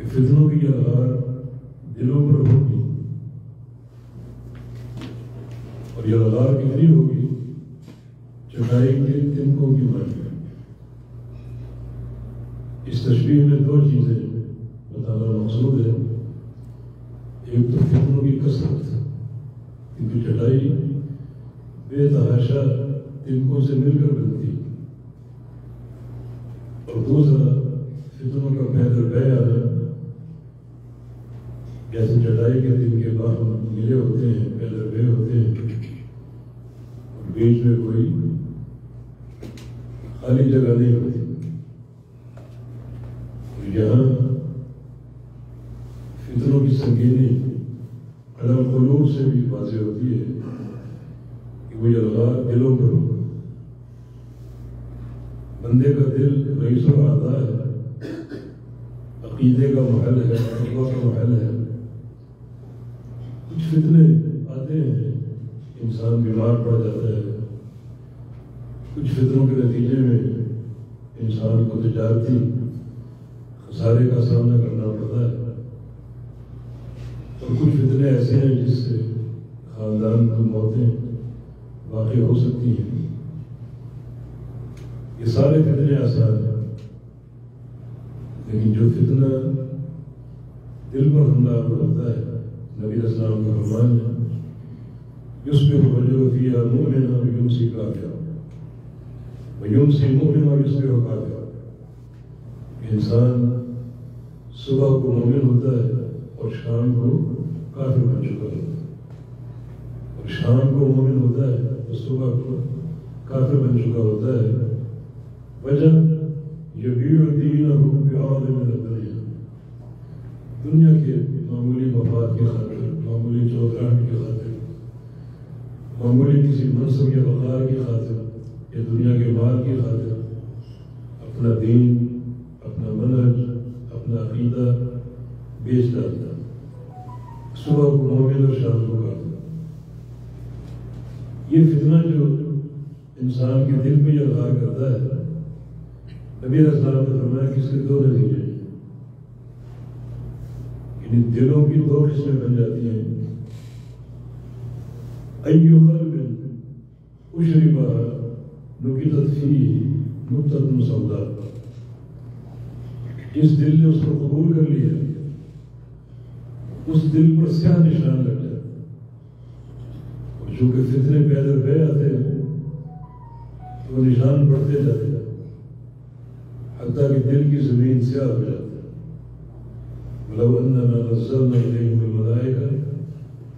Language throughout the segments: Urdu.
کہ فتنوں کی یلغار دلوں پر ہوگی، اور یلغار کتنی ہوگی؟ چٹائی کے تنکوں کی مانند۔ اس تشبیہ میں دو چیزیں بتانا مقصود ہے۔ ایک تو فتنوں کی کثرت، کیونکہ چٹائی بے تحاشا تنکوں سے مل کر بنتی، اور دوسرا فتنوں کا پیدل بہ آنا، جیسے چٹائی کے تنکے باہم ملے ہوتے ہیں، پیدل بہ ہوتے ہیں، اور بیچ میں کوئی خالی جگہ نہیں ہوتی۔ یہاں فتنوں کی سنگینی علی القلوب سے بھی واضح ہوتی ہے کہ وہ یلغار دلوں پر ہو۔ بندے کا دل رئیس الاعضاء ہے، عقیدے کا محل ہے، تقویٰ کا محل ہے۔ کچھ فتنے آتے ہیں، انسان بیمار پڑ جاتا ہے، کچھ فتنوں کے نتیجے میں انسان کو تجارتی خسارے کا سامنا کرنا پڑتا ہے، اور کچھ فتنے ایسے ہیں جس سے خاندان کی موتیں واقع ہو سکتی ہیں۔ یہ سارے فتنے آسان ہیں، لیکن جو فتنہ دل پر حملہ ہوتا ہے، نبی علیہ السلام کا فرمان ہے، یصبح الرجل فیہا مؤمنا ویمسی کافرا ویمسی مؤمنا ویصبح کافرا۔ انسان صبح کو مومن ہوتا ہے اور شام کو کافر بن چکا ہوتا ہے، اور شام کو مومن ہوتا ہے اور صبح کو کافر بن چکا ہوتا ہے۔ وجہ یبیع دینہ بعرض من الدنیا، دنیا کے معمولی مفاد کی خاطر، معمولی چودراہٹ کی خاطر، معمولی کسی منصب یا وقار کی خاطر یا دنیا کے مال کی خاطر اپنا دین، اپنا منہج، اپنا عقیدہ بیچ ڈالتا، صبح کو مومن اور شام کو کافر۔ یہ فتنہ جو انسان کے دل پہ یلغار کرتا ہے، نبی علیہ السلام نے فرمایا کہ اس کے دو نتیجے ہیں، یعنی دلوں کی دو قسمیں بن جاتی ہیں۔ ای قلب اشربها نکتت فیہ نکتۃ سوداء، جس دل نے اس کو قبول کر لیا اس دل پر سیاہ نشان لگ جاتا، اور چونکہ فتنے پیدل بہ آتے ہیں تو وہ نشان بڑھتے جاتے ہیں، حتیٰ کہ دل کی زمین سیاہ ہو جاتی ہے۔ وَلَوْ أَنَّنَا نَزَّلْنَا إِلَيْهِمُ الْمَلَائِكَةَ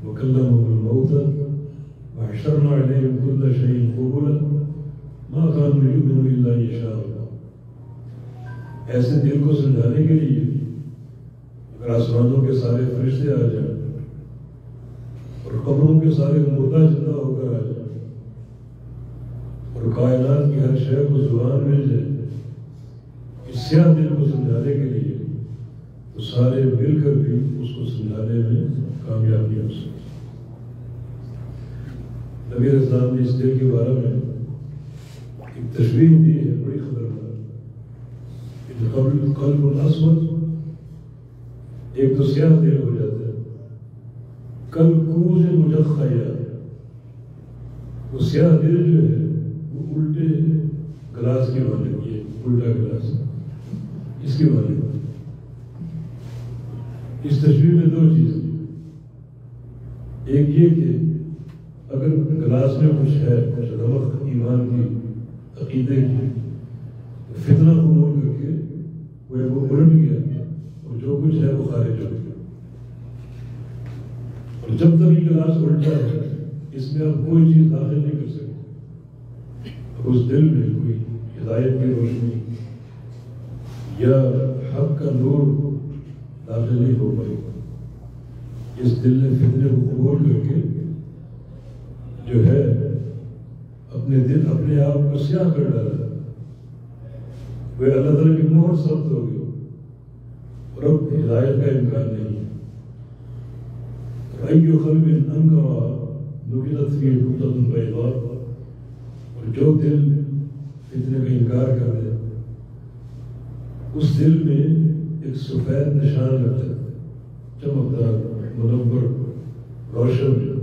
وَكَلَّمَهُمُ الْمَوْتَى وَحَشَرْنَا عَلَيْهِمْ كُلَّ شَيْءٍ قُبُلًا مَا كَانُوا يُؤْمِنُونَ إِلَّا أَن يَشَاءَ اللَّهُ۔ ایسے دل کو سمجھانے کے لیے اگر آسمانوں کے سارے فرشتے آ جائیں اور قبروں کے سارے مردہ زندہ ہو کر آ جائیں اور کائنات کی ہر شے کو زبان مل جائے اس سیاہ دل کو سمجھانے کے لیے، تو سارے مل کر بھی اس کو سمجھانے میں کامیاب نہیں ہو سکتے۔ نبی علیہ السلام نے اس دل کے بارے میں ایک تشبیہ دی ہے بڑی خطرناک، قلب الاسود، ایک تو سیاہ دل ہو جاتا ہے، کلکوز مجخیا، وہ سیاہ دل جو ہے وہ الٹے گلاس کی مانند، یہ الٹا گلاس اس کی مانند۔ اس تشبیہ میں دو چیزیں، ایک یہ کہ اگر گلاس میں کچھ ہے، کچھ نمک ایمان کی، عقیدے کی، تو فتنہ قبول کر کے وہ الٹ گیا اور جو کچھ ہے وہ خارج ہو گیا، اور جب تک یہ گلاس الٹا ہے اس میں آپ کوئی چیز داخل نہیں کر سکتے، اور اس دل میں کوئی ہدایت کی روشنی یا حق کا نور داخل نہیں ہو پائے۔ اس دل نے فتنے کو قبول کر کے جو ہے اپنے آپ کو سیاہ کر ڈالا، وہ اللہ تعالیٰ کی مہر سخت ہو گئی اور اب ہدایت کا امکان نہیں ہے۔ ای قلب انکر نکتت فیہ نکتۃ بیضاء، اور جو دل فتنے کا انکار کر دے اس دل میں ایک ایک سفید نشان لگتا ہے، چمکدار، منور، روشن،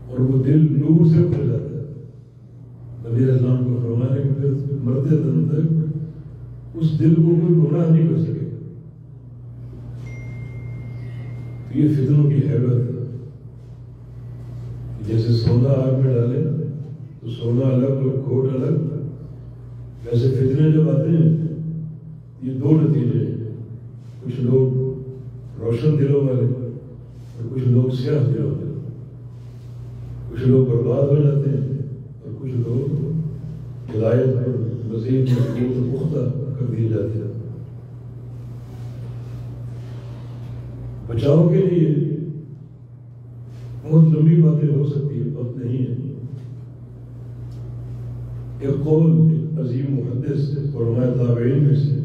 اور وہ دل نور سے بھر جاتا ہے۔ نبی علیہ السلام کو فرمانے کہ پھر مرتے دم تک اس دل کو کوئی گمراہ نہیں کر سکے۔ تو یہ فتنوں کی حیبت ہے۔ جیسے سونا آگ میں ڈالے تو سونا الگ اور کھوٹ الگ، ویسے فتنے جب آتے ہیں یہ دو نتیجے ہیں، کچھ لوگ روشن دلوں والے اور کچھ لوگ سیاہ دلوں والے، کچھ لوگ برباد ہو جاتے ہیں اور کچھ لوگ ہدایت پر مزید مضبوط و پختہ کر دیے جاتے ہیں۔ بچاؤ کے لیے بہت لمبی باتیں ہو سکتی ہیں، وقت نہیں ہے۔ ایک قول ایک عظیم محدث علماء تابعین میں سے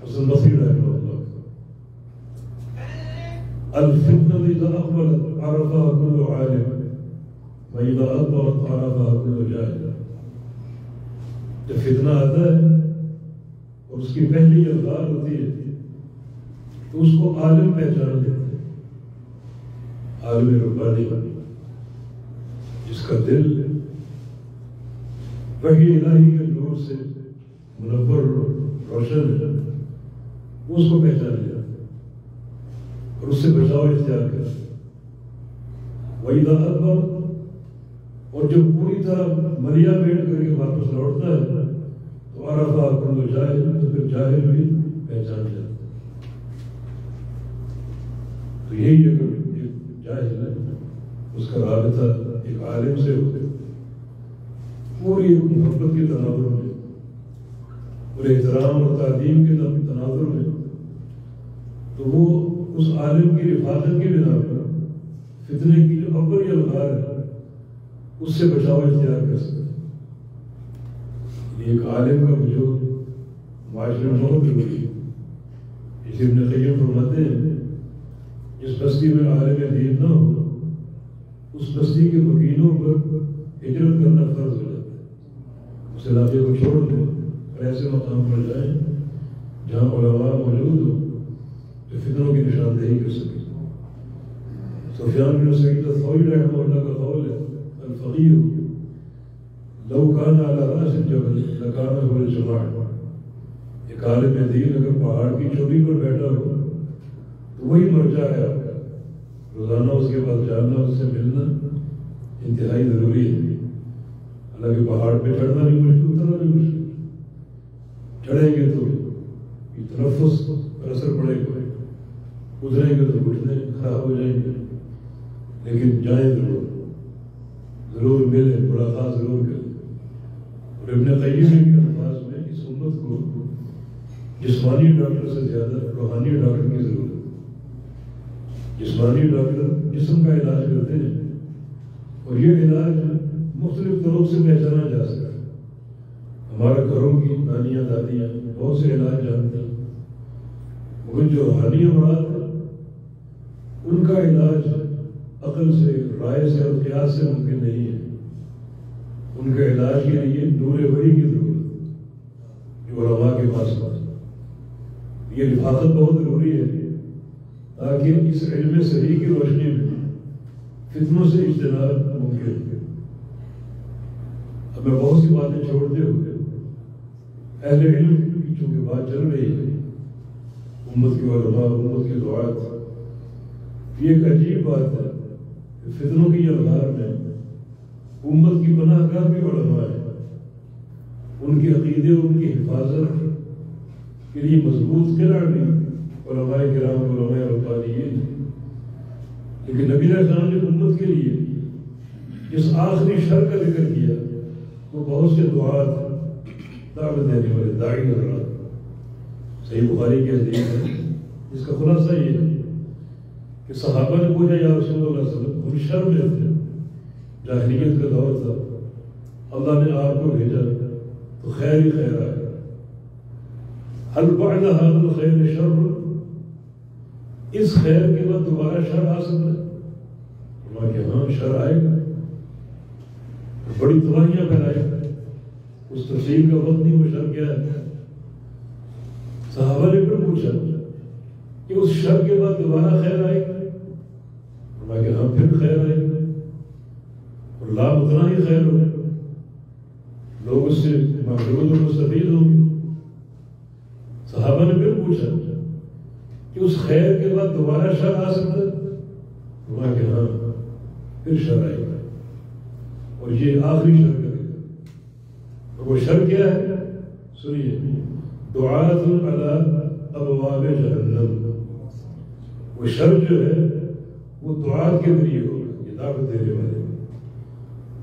حسن بصری رحمہ اللہ، الفتنة إذا أقبلت عرفها كل عالم وإذا أدبرت عرفها كل جاهل۔ جب فتنہ آتا ہے اور اس کی پہلی الغار ہوتی ہے تو اس کو عالم پہچان دیتے ہیں، عالم ربانی، جس کا دل وحی الہی کے نور سے منور روشن ہے، وہ اس کو پہچان لیا اور اس سے بچاؤ اختیار کرے۔ وَإِذَا أَدْبَرَ، اور جب پوری طرح ملیا بیٹھ کر کے واپس لوٹتا ہے تو عَرَفَهَا كُلُّ جاہل، تو پھر جاہل بھی پہچان جاتا ہے۔ تو یہی اگر ایک جاہل ہے اس کا رابطہ ایک عالم سے ہو پوری ایک محبت کے تناظر میں اور احترام اور تعظیم کے تناظر میں، تو وہ اس عالم کی رفاقت کی بنا پر فتنے کی جو اول الغار ہے اس سے بچاؤ اختیار کر سکتے ہیں۔ ایک عالم کا وجود معاشرے میں بہت ضروری ہے۔ اسے ابن قیم فرماتے ہیں جس بستی میں عالم دین نہ ہو اس بستی کے مکینوں پر ہجرت کرنا فرض ہو جاتا ہے۔ اس علاقے کو چھوڑ دیں اور ایسے مقام پر جائیں جہاں علماء موجود ہوں جو فتنوں کی نشاندہی کر سکے۔ سفیان بن سعید الثوری رحمہ اللہ کا قول ہے، الفقیہ لو کان علی راس الجبل لکان هو الجماع۔ ایک عالم دین اگر پہاڑ کی چوٹی پر بیٹھا ہو تو وہی مرجع ہے آپ کا، روزانہ اس کے پاس جاننا، اس سے ملنا انتہائی ضروری ہے۔ حالانکہ پہاڑ پہ چڑھنا بھی مشکل، اترنا بھی مشکل، چڑھیں گے تو تنفس پر اثر پڑے گا، اتریں گے تو گھٹنے خراب ہو جائیں گے، لیکن جائیں ضرور ملیں، ملاقات ضرور کریں۔ اور ابن قیم کے الفاظ میں اس امت کو جسمانی ڈاکٹر سے زیادہ روحانی ڈاکٹر کی ضرورت ہے۔ جسمانی ڈاکٹر جسم کا علاج کرتے ہیں اور یہ علاج مختلف طرق سے پہچانا جا سکتا ہے۔ ہمارے گھروں کی نانیاں دادیاں بہت سے علاج جانتے ہیں، مگر جو روحانی امراض ہیں ان کا علاج عقل سے، رائے سے اور قیاس سے ممکن نہیں ہے۔ ان کے علاج کے لیے نور وحی کی ضرورت ہے جو علماء کے پاس ہے۔ یہ رفاقت بہت ضروری ہے تاکہ اس علم صحیح کی روشنی میں فتنوں سے اجتناب ممکن ہے۔ اب میں بہت سی باتیں چھوڑتے ہوئے اہل علم کی چونکہ بات چل رہی ہے، امت کے علماء، امت کے دعات، یہ ایک عجیب بات ہے کہ فتنوں کی الغار میں امت کی پناہ گاہ بھی علماء ہیں، ان کے عقیدے، ان کی حفاظت کے لیے مضبوط قلعہ بھی علماء کرام، علماء ربانیین۔ لیکن نبی علیہ السلام نے امت کے لیے جس آخری شر کا ذکر کیا وہ بہت سے دعات، دعوت دینے والے داعی حضرات۔ صحیح بخاری کی حدیث ہے جس کا خلاصہ یہ ہے کہ صحابہ نے پوچھا یا رسول اللہ صلی اللہ علیہ وسلم، ہم شر میں تھے، جاہلیت کا دور تھا، اللہ نے آپ کو بھیجا تو خیر ہی خیر آئے، حل بعد هذا الخیر شر، اس خیر کے بعد دوبارہ شر آ سکتا ہے؟ فرمایا کہ ہاں شر آئے گا، بڑی تباہیاں پھیلائے گا۔ اس تفصیل کا وقت نہیں، وہ شر کیا ہے۔ صحابہ نے پھر پوچھا کہ اس شر کے بعد دوبارہ خیر آئے گی؟ فرمایا کہ ہاں پھر خیر آئے گی، اور لام اتنا ہی خیر ہوگا، لوگ اس سے محفوظ و مستفید ہوں گے۔ صحابہ نے پھر پوچھا کہ اس خیر کے بعد دوبارہ شر آ سکتا ہے؟ فرمایا کہ ہاں پھر شر آئے گا، اور یہ آخری شر کرے گا۔ اور وہ شر کیا ہے؟ سنیے، دعاۃ علی ابواب جہنم۔ وہ شر جو ہے وہ دعات کے ذریعے ہوگا، یہ دعوت دینے والے،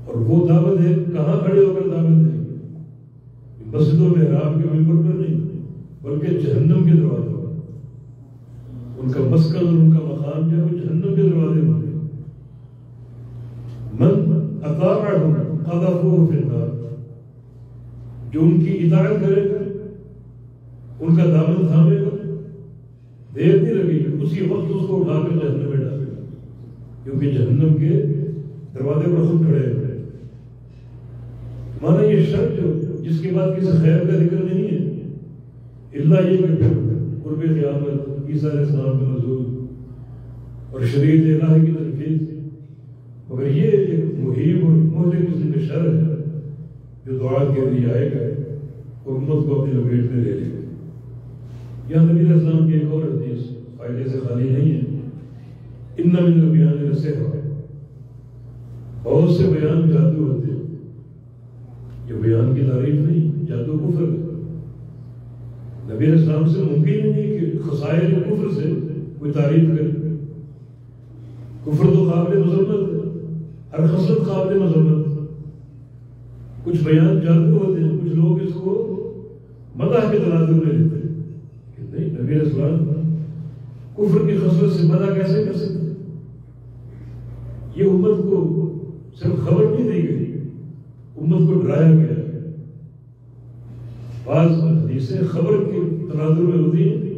اور وہ دعوت ہے کہاں کھڑے ہو کر دعوت دیں گے؟ مسجد و محراب کے ممبر پر نہیں، بلکہ جہنم کے دروازے پر۔ ان کا مسکن اور ان کا مقام جو ہے وہ جہنم کے دروازے پر ہے۔ من اطاعہم قذفوہ فی النار، جو ان کی اطاعت کرے گا، ان کا دامن تھامے گا، دیر نہیں لگے گی، اسی وقت اس کو اٹھا کر جہنم میں ڈالے گا، کیونکہ جہنم کے دروازے پر خود کھڑے ہوئے۔ مانا یہ شر جو جس کے بعد کسی خیر کا ذکر نہیں ہے، اللہ یہ کہ پھر قرب قیامت، عیسیٰ علیہ السلام کا نزول اور شریعت الہی کی تنفیذ، مگر یہ ایک مہیب اور مہلک قسم کا شر ہے جو دعات کے لیے آئے گا اور امت کو اپنی لپیٹ میں لے لے گا۔ یہاں نبی علیہ السلام کی ایک اور حدیث فائدے سے خالی نہیں ہے، ان من البیان للسحر، بہت سے بیان جادو ہوتے ہیں۔ یہ بیان کی تعریف نہیں، جادو کفر ہے۔ نبی علیہ السلام سے ممکن ہی نہیں کہ خصائل کفر سے کوئی تعریف کرے۔ کفر تو قابل مذمت ہے، ہر خصلت قابل مذمت ہے۔ کچھ بیان جادو ہوتے ہیں، کچھ لوگ اس کو مدح کے تناظر میں لیتے ہیں کہ نہیں، نبی علیہ السلام کفر کی خصلت سے مدح کیسے کر سکتے؟ یہ امت کو صرف خبر نہیں دی گئی، امت کو ڈرایا گیا ہے۔ بعض حدیثیں خبر کے تناظر میں ہوتی ہیں،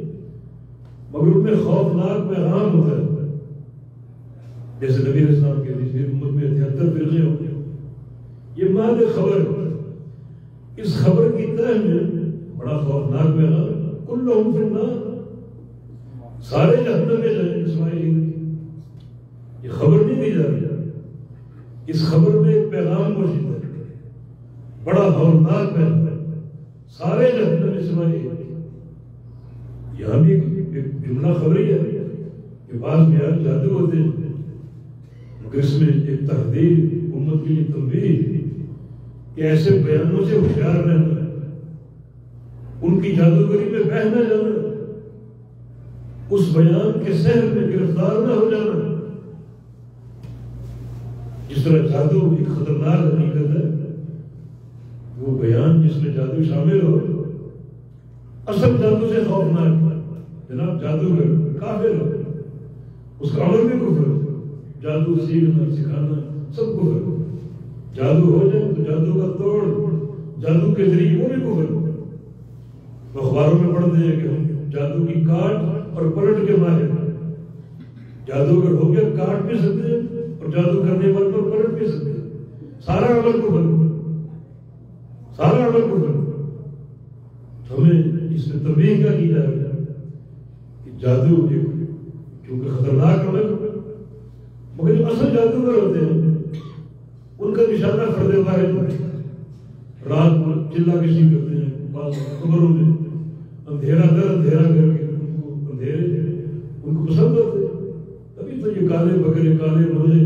مگر ان میں خوفناک پیغام ہوتا ہے، جیسے نبی علیہ السلام کے حدیث، امت میں 73 فرقے ہوں گے، یہ ماد خبر ہے۔ اس خبر کی تہ میں بڑا خوفناک پیغام، کلہم فی النار، سارے جہنم میں جائیں اسماعیل۔ یہ خبر نہیں دی جا رہی، اس خبر میں ایک پیغام موجود ہے، بڑا ہولناک پیغام، سارے جہنم اسماعیل۔ یہاں بھی ایک جملہ خبری ہے کہ بعض بیان جادو ہوتے ہیں، مگر اس میں ایک تحدید، امت کے لیے تنبیہ کہ ایسے بیانوں سے ہوشیار رہنا، ان کی جادوگری میں بہہ نہ جانا، اس بیان کے سحر میں گرفتار نہ ہو جانا۔ جس طرح جادو ایک خطرناک حقیقت ہے، وہ بیان جس میں جادو شامل ہو اصل جادو سے خوفناک ہے۔ جناب جادوگر کافر ہے، اس کا عمل بھی کفر ہے، جادو سیکھنا سکھانا سب کفر ہے۔ جادو ہو جائے تو جادو کا توڑ، جادو کے ذریعے وہ بھی کفر ہے۔ اخباروں میں پڑھتے ہیں کہ ہم جادو کی کاٹ اور پلٹ کے ماہر، جادوگر ہو گیا کاٹ بھی سکتے ہیں اور جادو کرنے والے پر پلٹ بھی سکتے ہیں۔ سارا عمل کفر، سارا عمل کفر۔ ہمیں اس میں تنبیہ کیا کی جائے گا کہ جادو ایک کیونکہ خطرناک عمل، مگر جو اصل جادوگر ہوتے ہیں ان کا نشانہ فرد واحد، رات میں چلا کشی کرتے ہیں، بعض خبروں میں اندھیرا در اندھیرا کر کے ان کو اندھیرے ان کو پسند ہوتے ہیں۔ تبھی تو یہ کالے بکرے کالے روزے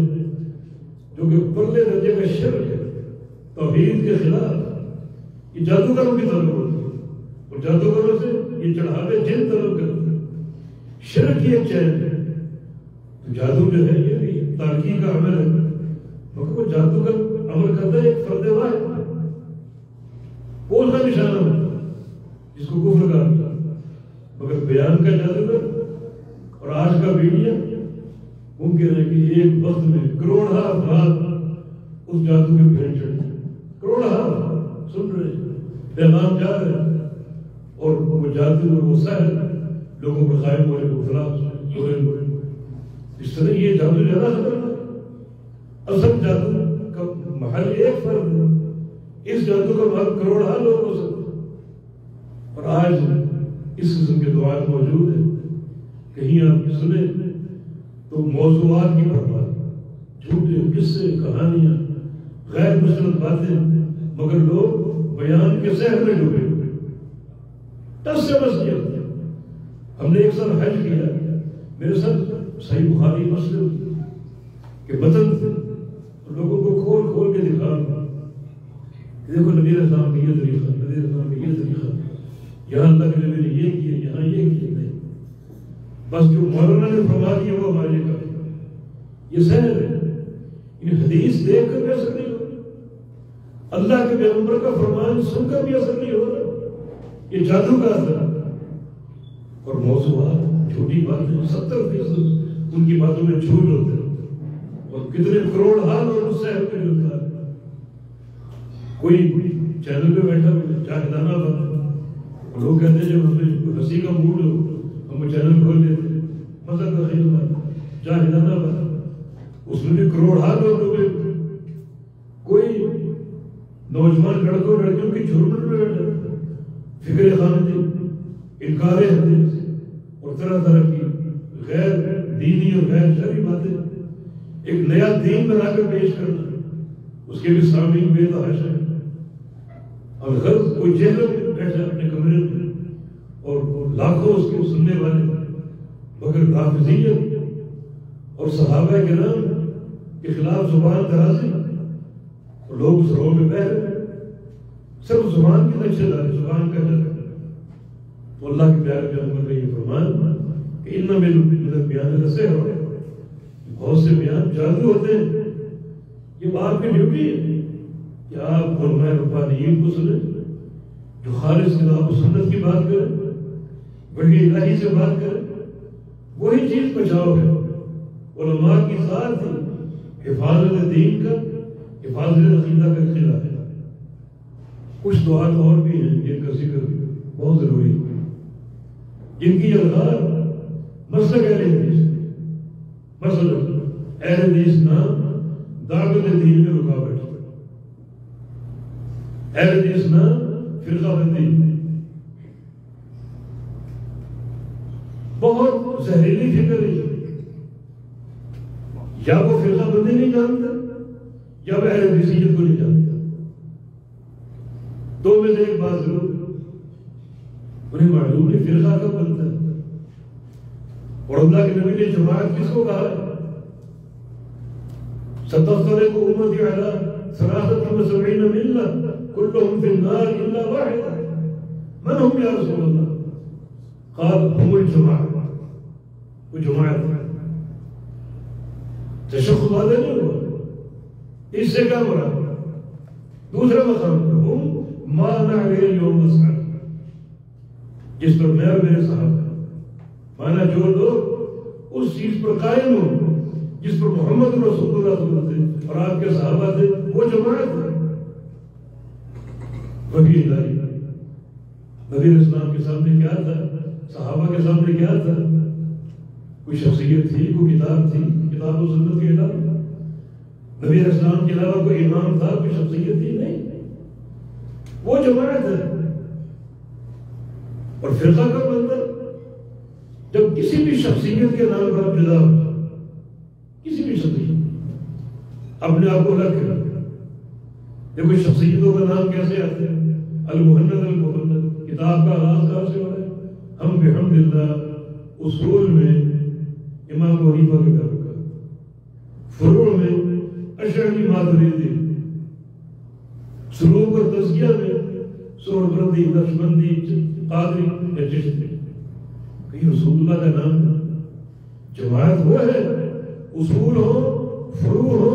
جو کہ پرلے درجے کا شرک ہے، توحید کے خلاف، یہ جادوگروں کی طرف ہوتی ہے، اور جادوگروں سے یہ چڑھاوے جن طرف کرتے ہیں۔ شرک کی ایک چین ہے، تو جادو جو ہے یہ بھی تاریکی کا عمل ہے، مگر وہ جادوگر عمل کرتا ہے ایک فرد واحد، کون سا نشانہ ہوتا ہے جس کو کفر کہا جاتا ہے۔ مگر بیان کا جادوگر اور آج کا میڈیا ممکن ہے کہ ایک وقت میں کروڑا افراد اس جادو کے بھیڑ چڑھتے ہیں، کروڑا سن رہے ہیں، پیغام جا رہے ہیں، اور وہ جادو اور وہ سحر لوگوں پر قائم ہونے کو خلاف ہو رہے۔ اس طرح یہ جادو زیادہ خطرناک، اصل جادو کا محل ایک فرد ہے، اس جادو کا محل کروڑا لوگ ہو سکتے ہیں۔ اور آج اس قسم کے دعات موجود ہیں. کہیں آپ سنیں تو موضوعات کی برباد، جھوٹے قصے، کہانیاں، غیر مسلم باتیں، مگر لوگ بیان کے زہر میں ڈوبے ہوئے. ٹس سے بس کیا. ہم نے ایک سال حج کیا، میرے ساتھ صحیح بخاری مسلم کے متن تھے، لوگوں کو کھول کھول کے دکھا دیکھو نبی علیہ السلام کا یہ طریقہ، نبی علیہ السلام کا یہ طریقہ، یہاں اللہ کے نبی نے یہ کیا، یہاں یہ کیا. نہیں، بس جو مولانا نے فرما دیا وہ ہمارے لیے کافی. یہ سحر ہے. یہ حدیث دیکھ کر بھی اثر نہیں ہوگا، اللہ کے پیغمبر کا فرمان سن کر بھی اثر نہیں ہوگا. یہ جادو کا اثر ہے. اور موضوعات جھوٹی باتیں 70% ان کی باتوں میں جھوٹ ہوتے ہیں. اور کتنے کروڑ حال اور اس سحر میں ہوتا ہے. کوئی چینل پہ بیٹھا جاہدانہ بات، لوگ کہتے ہیں جب ہمیں ہنسی کا موڈ ہو ہم وہ چینل کھول لیتے ہیں، مزہ کا خیال بات، جاہدانہ بات، اس میں بھی کروڑ حال لوگ. کوئی نوجوان لڑکوں لڑکیوں کی جھرمٹ میں بیٹھا، فکر خامدی، انکار حدیث اور طرح طرح کی غیر دینی اور غیر شرعی باتیں ایک نیا دین بنا کر پیش کرنا، اس کے بھی سامنے بے تحاشا ہے. اور غرض کوئی جہل میں بیٹھا اپنے کمرے میں اور لاکھوں اس کو سننے والے، مگر حافظیت اور صحابہ کرام کے خلاف زبان درازی، اور لوگ اس رو میں بہہ رہے ہیں. صرف زبان کی نقشے داری، زبان کا ڈر. تو اللہ کے پیارے پیغمبر کا یہ فرمان کہ ان من البیان لسحر، بہت سے بیان جادو ہوتے ہیں. یہ آپ کی ڈیوٹی ہے کہ آپ علماء ربانیین کو سنیں جو خالص کتاب و سنت کی بات کریں، وحی الہی سے بات کریں. وہی چیز بچاؤ ہے. علماء کی ذات ہی حفاظت دین کا، حفاظت عقیدہ کا خلاف ہے. کچھ دعات اور بھی ہیں جن کا ذکر بہت ضروری ہے، جن کی الغار مسلک اہل حدیث. مثلا اہل حدیث نام دعوت دین میں رکاوٹ، اہل حدیث نام فرقہ بندی. بہت زہریلی فکر ہے. یا وہ فرقہ بندی نہیں جانتا یا وہ اہل حدیثیت کو نہیں جانتا. دو میں سے ایک بات ضرور انہیں معلوم نہیں فرقہ کب بنتا ہے. اور اللہ کے نبی نے جماعت کس کو کہا ہے؟ ستفترق امتی علی 73 ملہ کلهم فی النار الا واحدہ من هم یا رسول اللہ؟ قال هم الجماعہ. وہ جماعت تشخص واضح نہیں ہوا. اس سے کیا مراد؟ دوسرا مقام ہم ما نعلی یوم السعد، جس پر میں اور میرے صحابہ، مانا جو لوگ اس چیز پر قائم ہوں جس پر محمد رسول اللہ صلی اللہ علیہ وسلم اور آپ کے صحابہ تھے، وہ جماعت ہے. وحی الہی. نبی علیہ السلام کے سامنے کیا تھا؟ صحابہ کے سامنے کیا تھا؟ کوئی شخصیت تھی، کوئی کتاب تھی، کتاب و سنت کے علاوہ؟ نبی علیہ السلام کے علاوہ کوئی امام تھا، کوئی شخصیت تھی؟ نہیں. وہ جماعت ہے. اور فرقہ کب بنتا؟ جب کسی بھی شخصیت کے نام پر جدا ہو، کسی بھی شخصیت اپنے آپ کو الگ کر. دیکھو شخصیتوں کا نام کیسے آتے ہیں؟ المحند المحند. کتاب کا آغاز کہاں سے ہو رہا ہے؟ ہم بحمد اللہ. اصول میں امام ابو حنیفہ کا گھر کا، فروع میں اشعری ماتریدی، سلوک اور تزکیہ میں سہروردی، نقشبندی، قادری یا چشتی. کہیں رسول اللہ کا نام ہے. جماعت وہ ہے اصول ہو، فروع ہو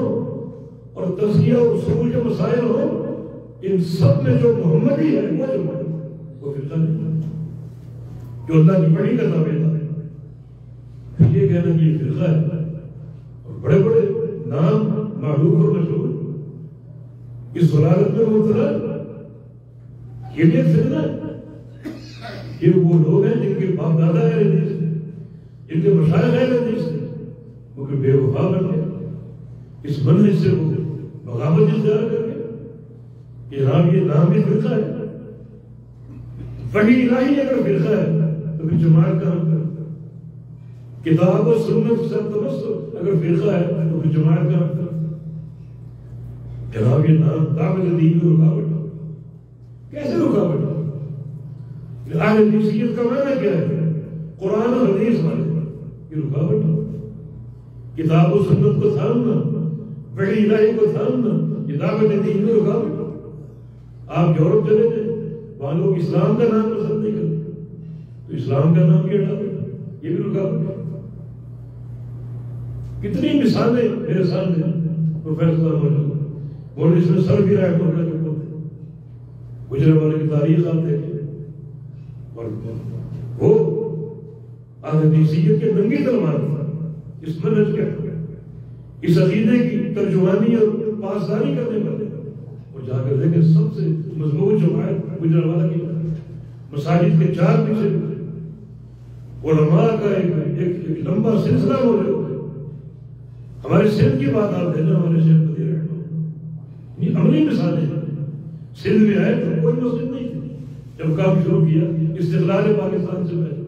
اور تزکیہ اور اصول کے مسائل ہو، ان سب میں جو محمدی ہے وہ جماعت، وہ فرقہ نہیں جو اللہ کی بڑی کا تابع ہے. یہ کہنا کہ یہ فرقہ ہے اور بڑے بڑے نام معروف اور مشہور اس ضلالت میں مبتلا، یہ بھی ایک فتنہ ہے. یہ وہ لوگ ہیں جن کے باپ دادا اہل حدیث تھے، جن کے مشائخ اہل حدیث تھے، مگر بے وفا بن گئے. اس منہج سے وہ بغاوت اختیار کر گئے. یہ نام بھی فرقہ ہے. وحی الہی اگر فرقہ ہے پھر جماعت کا ہم کریں. کتاب و سنت سے تمسک اگر فرقہ ہے تو پھر جماعت کا ہم کریں. جناب یہ نام دعوت دین میں رکاوٹ ہو. کیسے رکاوٹ ہو؟ اہل حدیثیت کا معنی کیا ہے؟ قرآن و حدیث والے. یہ رکاوٹ ہو. کتاب و سنت کو تھامنا، وحی الہی کو تھامنا، یہ دعوت دین میں رکاوٹ ہو. آپ یورپ چلے جائیں، وہاں لوگ اسلام کا نام پسند نہیں کرتے، تو اسلام کا نام کیا ڈالے؟ یہ بھی رکاوٹ ہے. کتنی مثالیں میرے سامنے پروفیسر موجود اور اس میں سر بھی رائے ہوتا ہے گجرے والے کی تاریخ آپ دیکھیں، اور وہ اہل حدیثیت کے ننگی تلوار اس منہج کے اس عقیدے کی ترجمانی اور پاسداری کرنے والے، اور جا کر دیکھیں سب سے مضبوط جماعت گجرے والا کی مساجد کے چار پیچھے علماء کا ایک لمبا سلسلہ موجود ہے. ہمارے سندھ کی بات آپ دینا، ہمارے شیخ بدیر یہ عملی مثالیں ہیں. سندھ میں آئے تو کوئی مسجد نہیں تھی، جب کام شروع کیا استقلال پاکستان سے پہلے،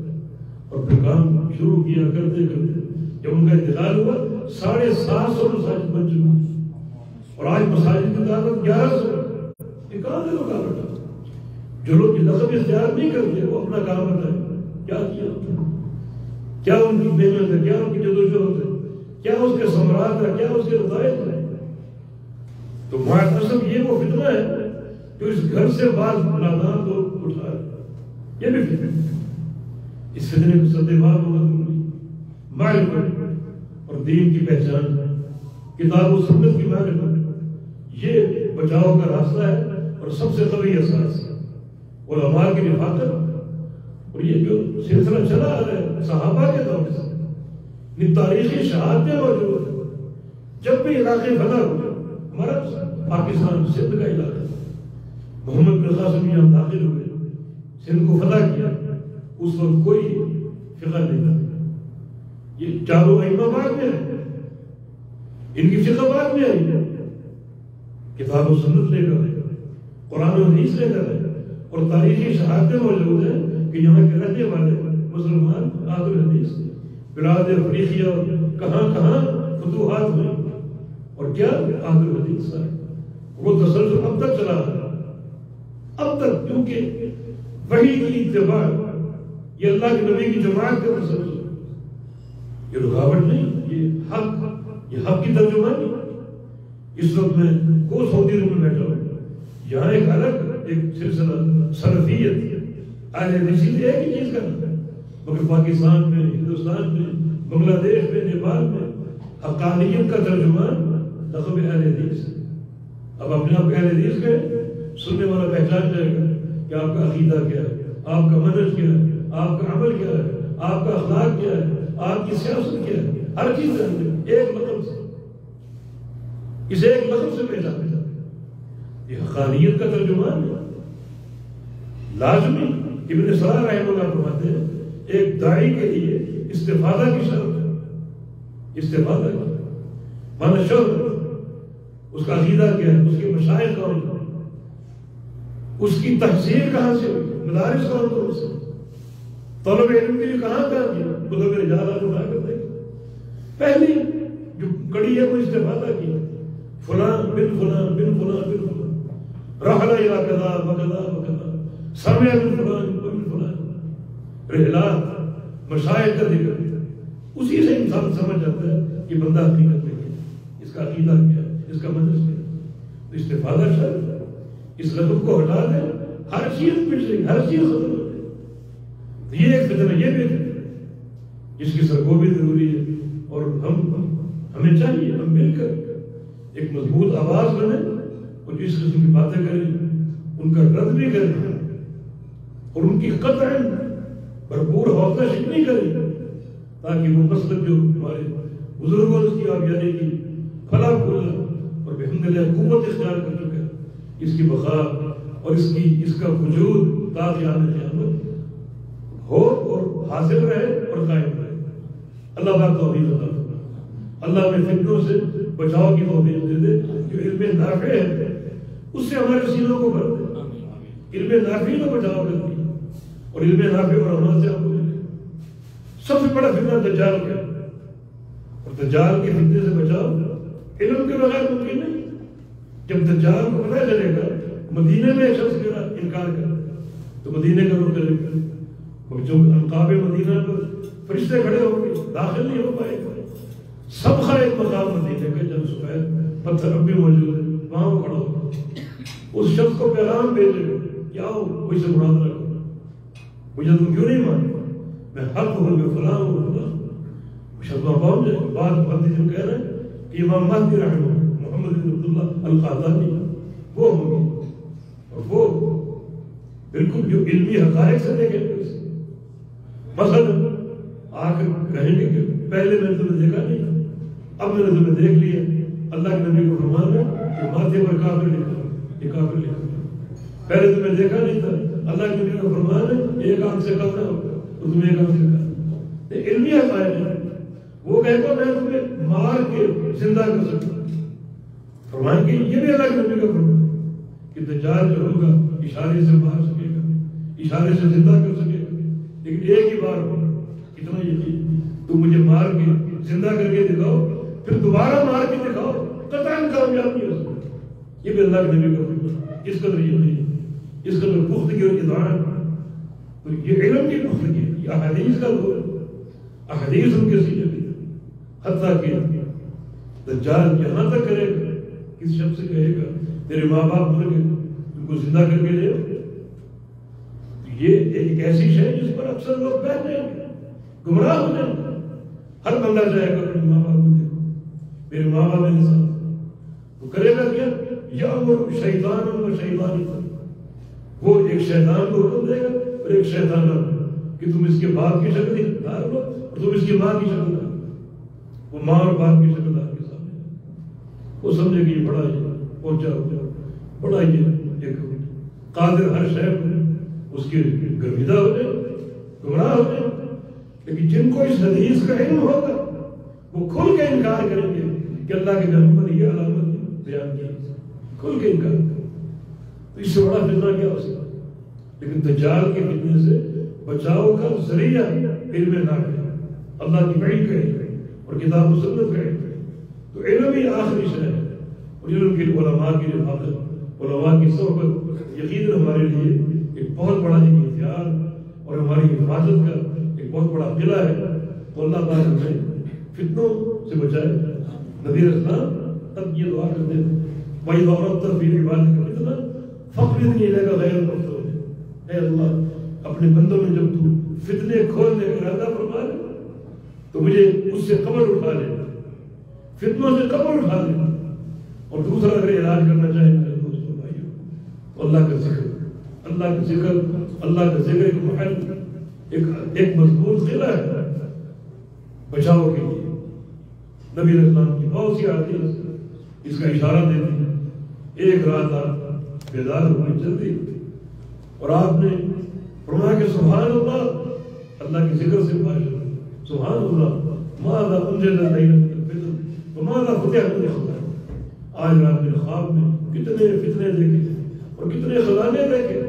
اور پھر کام شروع کیا کرتے کرتے جب ان کا انتقال ہوا 750 مساجد بن چکی، اور آج مساجد کی تعداد 1100. یہ کہاں سے رکاوٹ ہے؟ جو لوگ یہ لقب اختیار نہیں کرتے وہ اپنا کام بتائیں کیا کیا، کیا ان کی محنت ہے، کیا ان کی جدوجہد ہے، کیا اس کے ثمرات ہے، کیا اس کے نتائج ہے. تو معتصم یہ وہ فتنہ ہے جو اس گھر سے بعض نادان لوگ اٹھا رہے ہیں. یہ بھی فتنہ ہے. اس فتنے کو سدباب ہونا ضروری. معرفت اور دین کی پہچان، کتاب و سنت کی معرفت، یہ بچاؤ کا راستہ ہے اور سب سے قوی اساس ہے. علماء کی رفاقت، اور یہ جو سلسلہ چلا آ رہا ہے صحابہ کے دور سے، یہ تاریخی شہادتیں موجود ہیں. جب بھی علاقے فتح ہوئے، ہمارا پاکستان سندھ کا علاقہ، محمد بن قاسم یہاں داخل ہوئے، سندھ کو فتح کیا، اس وقت کوئی فقہ نہیں تھا. یہ چاروں ائمہ بعد میں آئے، ان کی فقہ بعد میں آئی. کتاب و سنت لے کر آئے، قرآن و حدیث لے کر آئے، اور تاریخی شہادتیں موجود ہیں کہ یہاں کے رہنے والے مسلمان اہل حدیث بلاد افریقیہ کہاں کہاں فتوحات ہوئی، اور کیا اہل حدیث ہے. وہ تسلسل اب تک چلا رہا ہے، اب تک، کیونکہ وحی کی اتباع، یہ اللہ کے نبی کی جماعت کا تسلسل، یہ رکاوٹ نہیں، یہ حق کی ترجمانی. اس وقت میں کو سعودی عرب میں بیٹھا ہوں، یہاں ایک الگ ایک سلسلہ سلفیت اہل حدیثیت ایک ہی چیز کرنا ہے، مگر پاکستان میں، ہندوستان میں، بنگلہ دیش میں، نیپال میں حقانیت کا ترجمان لقب اہل حدیث ہے. اب اپنے آپ اہل حدیث کہیں، سننے والا پہچان جائے گا کہ آپ کا عقیدہ کیا ہے، آپ کا منہج کیا ہے، آپ کا عمل کیا ہے، آپ کا اخلاق کیا ہے، آپ کی سیاست کیا ہے. ہر چیز جانتے ہیں ایک لقب سے، اسے ایک لقب سے پہچانا جاتا ہے. یہ حقانیت کا ترجمان ہے. لازمی ابن صلاح رحمہ اللہ فرماتے ہیں ایک داعی کے لیے استفادہ کی شرط ہے. استفادہ کی مانا شرط، اس کا عقیدہ کیا ہے، اس کے مشائخ کون ہیں، اس کی تحصیل کہاں سے ہوئی، مدارس کون کون سے، طلب علم کے لیے کہاں کیا، کتب رجالہ کو اٹھا کر دیکھ. پہلی جو کڑی ہے وہ استفادہ کی، فلان بن فلان بن فلان بن فلان رحلہ الى کذا وکذا وکذا، سمع بن فلان بن فلان، رحلات مشائخ کا ذکر. اسی سے انسان سمجھ جاتا ہے کہ بندہ حقیقت میں کیا ہے، اس کا عقیدہ کیا ہے، اس کا منہج کیا ہے. تو استفادہ شرط ہے. اس لقب کو ہٹا دیں، ہر چیز مٹ جائے گی، ہر چیز ختم ہو جائے گی. یہ ایک فتنہ، یہ بھی فتنہ جس کی سرگوبی ضروری ہے. اور ہمیں چاہیے ہم مل کر ایک مضبوط آواز بنے اور اس قسم کی باتیں کریں، ان کا رد بھی کریں اور ان کی قطع بھرپور حوصلہ شکنی کریں، تاکہ وہ مسلک جو ہمارے بزرگوں نے اس کی آبیاری کی پھلا پھولا اور بحمدللہ قوت اختیار کر چکے ہیں، اس کی بقا اور اس کا وجود تا قیامت قیامت ہو اور حاصل رہے اور قائم رہے. اللہ پاک توفیق عطا فرمائے. اللہ میں فتنوں سے بچاؤ کی توفیق دے دے. جو علم نافع ہے اس سے ہمارے سینوں کو بھر دے. علم نافع کو بچاؤ کر دی اور علم نافع اور عمل سے ہم کو سب سے بڑا فتنہ دجال کا ہے، اور دجال کے فتنے سے بچاؤ علم کے بغیر ممکن نہیں۔ جب دجال کو پتہ چلے گا مدینے میں ایک شخص میرا انکار کر تو مدینے کا رخ کرے گا، اور جو القاب مدینہ پر فرشتے کھڑے ہوں گے داخل نہیں ہو پائے گا۔ سب کا ایک مقام مدینے کا جب سفید پتھر اب بھی موجود ہے وہاں وہ کھڑا ہوگا، اس شخص کو پیغام بھیجے گا کہ آؤ مجھ سے مناظرہ کرو، مجھے تم کیوں نہیں مانتے، میں حق ہوں میں فلاں ہوں فلاں۔ وہ شخص وہاں پہنچ جائے گا۔ بعض محدثین کہہ رہے ہیں کہ امام مہدی رحمہ محمد بن عبداللہ القادانی وہ ہوں گے، اور وہ بالکل جو علمی حقائق سے دیکھیں گے، مثلا آ کر کہیں گے کہ پہلے میں نے تمہیں دیکھا نہیں، اب میں نے تمہیں دیکھ لیا۔ اللہ کے نبی کو فرمان ہے کہ ماتھے پر کافر لکھا، یہ کافر لکھا، پہلے تمہیں دیکھا نہیں تھا۔ اللہ کے نبی کو فرمان ہے ایک آنکھ سے کم نہ ہوگا تو تمہیں ایک آنکھ سے کم، یہ علمی حقائق ہے۔ وہ کہتا میں تمہیں مار کے زندہ کر سکتا ہوں، فرمائیں کہ یہ بھی اللہ کے نبی کا فرمان کہ دجال جو ہوگا اشارے سے مار سکے گا، اشارے سے زندہ کر سکے گا، لیکن ایک ہی بار ہوگا۔ کتنا یقین، تم مجھے مار کے زندہ کر کے دکھاؤ پھر دوبارہ مار کے دکھاؤ، قطعاً کامیاب نہیں ہو سکتا۔ یہ بھی اللہ کے نبی کا فرمان، اس قدر یقین، اس قدر پختگی اور اطاعت، تو یہ علم کی پختگی، یہ احادیث کا دور ہے، احادیث ان کے سینے میں، حتیٰ کہ دجال یہاں تک کرے گا کس شخص سے کہے گا تیرے ماں باپ مر گئے ان کو زندہ کر کے لے آؤ۔ یہ ایک ایسی شے جس پر اکثر لوگ بہت جائیں گے، گمراہ ہو جائیں گے۔ ہر بندہ جائے گا اپنے ماں باپ کو دیکھو، میرے ماں باپ میرے ساتھ، وہ کرے گا کیا؟ یأمر شیطان و شیطان، وہ ایک شیطان کو حکم دے گا اور ایک شیطان کہ تم اس کے باپ کی شکل اختیار لو اور تم اس کی ماں کی شکل دار، وہ ماں اور باپ کی شکل دار کے سامنے وہ سمجھے کہ یہ بڑا پہنچا ہوا، بڑا یہ ایک قادر ہر شے اس کے گرویدہ ہو جائے، گمراہ ہو جائے۔ لیکن جن کو اس حدیث کا علم ہوگا وہ کھل کے انکار کریں گے کہ اللہ کے پیغمبر نے یہ علامت بیان کی، کھل کے انکار کریں، تو اس سے بڑا فتنہ کیا ہو سکتا۔ لیکن دجال کے فتنے سے بچاؤ کا ذریعہ علم نافع، اللہ کی وحی کا علم اور کتاب و سنت کا علم، تو علم ہی آخری شے ہے۔ اور علم کی علماء کی رفاقت، علماء کی صحبت یقیناً ہمارے لیے ایک بہت بڑا اختیار اور ہماری حفاظت کا ایک بہت بڑا قلعہ ہے۔ تو اللہ تعالیٰ ہمیں فتنوں سے بچائے۔ نبی اسلام تب یہ دعا کرتے ہیں وَإِذَا أَرَدْتَ فِي عِبَادِكَ فِتْنَةً فَاقْبِضْنِي إِلَيْكَ غَيْرَ مَفْتُونٍ، اے اللہ اپنے بندوں میں جب تو فتنے کھولنے کا ارادہ فرما لے تو مجھے اس سے قبر اٹھا لے، فتنوں سے قبر اٹھا لے۔ اور دوسرا اگر علاج کرنا چاہے میرے دوستوں بھائیوں تو اللہ کا ذکر، اللہ کا ذکر، اللہ کا ذکر ایک محل، ایک مضبوط قلعہ ہے بچاؤ کے لیے۔ نبی علیہ السلام کی بہت سی حدیث اس کا اشارہ دیتی ہے۔ ایک رات آپ بیدار ہوئے جلدی اور آپ نے فرمایا کہ سبحان اللہ، اللہ کے ذکر سے باشر سبحان اللہ، ماذا انزل لیلۃ القدر وماذا فتحت الخزائن۔ آج رات میں خواب میں کتنے فتنے دیکھے اور کتنے خزانے دیکھے،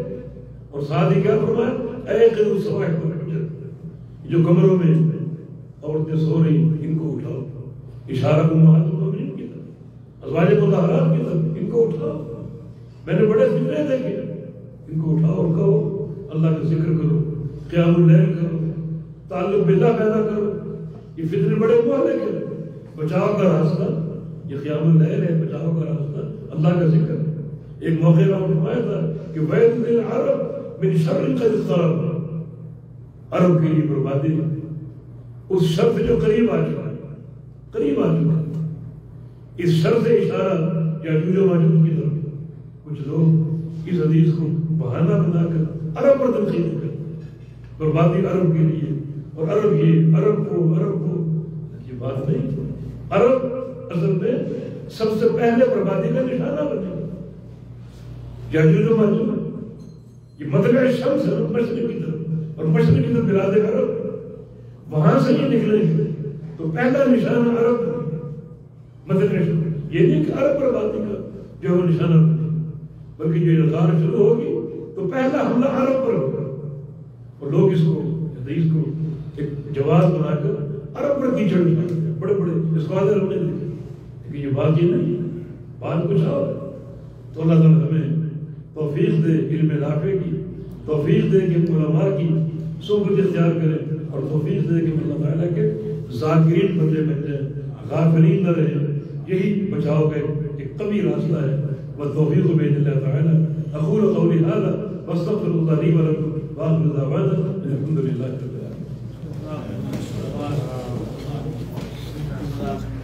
اور ساتھ ہی کیا فرمایا اے قدر الصباح والفجر، جو کمروں میں عورتیں سو رہی ان کو اٹھاؤ، اشارہ امہات المومنین کی طرف، ازواج مطہرات کی طرف، ان کو اٹھاؤ، میں نے بڑے فتنے دیکھے، ان کو اٹھاؤ اور کہو اللہ کا ذکر کرو، قیام اللیل کرو، تعلق باللہ پیدا کرو۔ یہ فتنے بڑے مہلک ہیں، بچاؤ کا راستہ یہ قیام اللیل ہے، بچاؤ کا راستہ اللہ کا ذکر ہے۔ ایک موقع میں فرمایا تھا کہ وَيْلٌ لِلْعَرَبِ مِنْ شَرٍّ قَدِ اقْتَرَبَ، عرب کے لیے بربادی اس شر سے جو قریب آ چکا ہے، قریب آ چکا ہے۔ اس شر سے اشارہ یاجوج و ماجوج کی طرف۔ کچھ لوگ اس حدیث کو بہانہ بنا کر عرب پر تنقید کرتے، بربادی عرب کے لیے، اور عرب یہ، عرب کو یہ بات نہیں۔ عرب اصل میں سب سے پہلے بربادی کا نشانہ بنے گا۔ یاجوج و ماجوج یہ مطلع شمس ہے مشرق کی طرف، اور مشرق کی طرف بلاد عرب، وہاں سے یہ نکلیں گے تو پہلا نشانہ عرب بنے، مطلع شمس۔ یہ نہیں کہ عرب بربادی کا جو وہ نشانہ بنے، بلکہ جو لغار شروع ہوگی تو پہلا حملہ عرب پر ہوگا۔ اور لوگ اس کو حدیث کو ایک جواز بنا کر ارب پر کیچڑ نکالتے بڑے بڑے اسکالر ہم نے دیکھے، کہ یہ بات یہ نہیں، بات کچھ اور ہے۔ تو اللہ تعالیٰ ہمیں توفیق دے علم نافع کی، توفیق دے کہ علماء کی صحبت اختیار کریں، اور توفیق دے کہ اللہ تعالیٰ کے ذاکرین بندے بن جائیں، غافلین نہ رہیں۔ یہی بچاؤ کا ایک قوی راستہ ہے۔ والتوفیق بإذن الله تعالى۔ أقول قولي هذا واستغفر الله لي ولكم وآخر دعوانا الحمد لله رب العالمين۔